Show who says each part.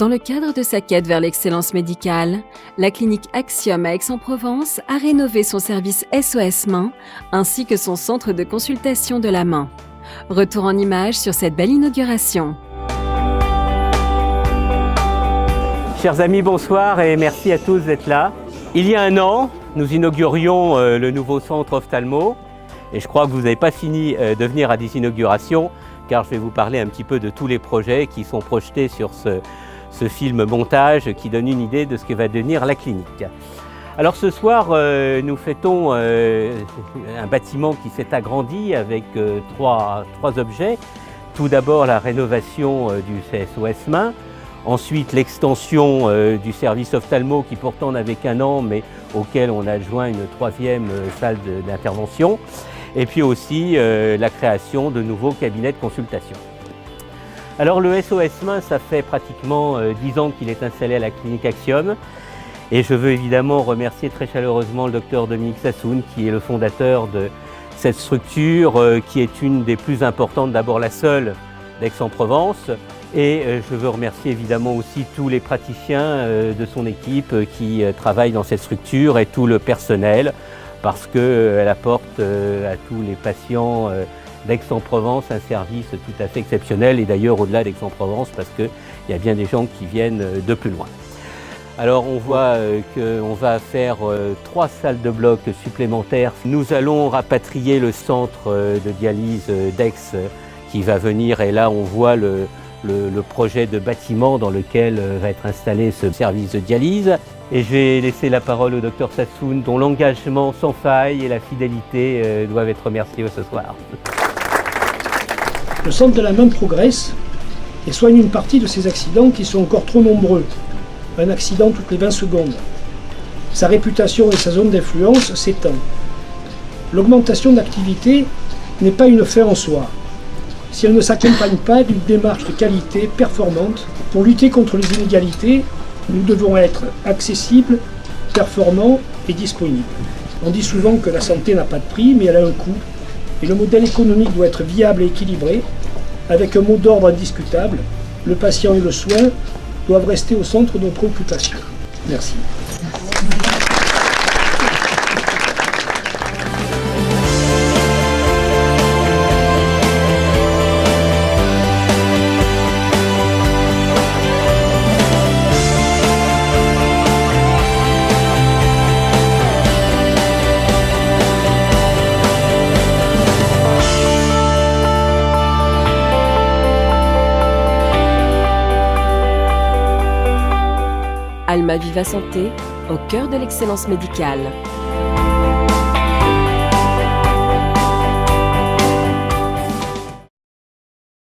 Speaker 1: Dans le cadre de sa quête vers l'excellence médicale, la clinique Axiom à Aix-en-Provence a rénové son service SOS Main ainsi que son centre de consultation de la main. Retour en images sur cette belle inauguration.
Speaker 2: Chers amis, bonsoir et merci à tous d'être là. Il y a un an, nous inaugurions le nouveau centre ophtalmo et je crois que vous n'avez pas fini de venir à des inaugurations car je vais vous parler un petit peu de tous les projets qui sont projetés sur ce film montage qui donne une idée de ce que va devenir la clinique. Alors ce soir, nous fêtons un bâtiment qui s'est agrandi avec trois objets. Tout d'abord la rénovation du CSOS Main, ensuite l'extension du service ophtalmo qui pourtant n'avait qu'un an mais auquel on a adjoint une troisième salle d'intervention et puis aussi la création de nouveaux cabinets de consultation. Alors le SOS Main, ça fait pratiquement 10 ans qu'il est installé à la clinique Axiom et je veux évidemment remercier très chaleureusement le docteur Dominique Sassoun qui est le fondateur de cette structure qui est une des plus importantes, d'abord la seule d'Aix-en-Provence. Et je veux remercier évidemment aussi tous les praticiens de son équipe qui travaillent dans cette structure et tout le personnel parce qu'elle apporte à tous les patients d'Aix-en-Provence un service tout à fait exceptionnel et d'ailleurs au-delà d'Aix-en-Provence parce qu'il y a bien des gens qui viennent de plus loin. Alors on voit qu'on va faire 3 salles de bloc supplémentaires. Nous allons rapatrier le centre de dialyse d'Aix qui va venir et là on voit le projet de bâtiment dans lequel va être installé ce service de dialyse. Et je vais laisser la parole au docteur Sassoun dont l'engagement sans faille et la fidélité doivent être remerciés ce soir.
Speaker 3: Le centre de la main progresse et soigne une partie de ces accidents qui sont encore trop nombreux. Un accident toutes les 20 secondes. Sa réputation et sa zone d'influence s'étend. L'augmentation d'activité n'est pas une fin en soi, si elle ne s'accompagne pas d'une démarche de qualité performante. Pour lutter contre les inégalités, nous devons être accessibles, performants et disponibles. On dit souvent que la santé n'a pas de prix, mais elle a un coût. Et le modèle économique doit être viable et équilibré, avec un mot d'ordre indiscutable. Le patient et le soin doivent rester au centre de nos préoccupations. Merci.
Speaker 1: Alma Viva Santé, au cœur de l'excellence médicale.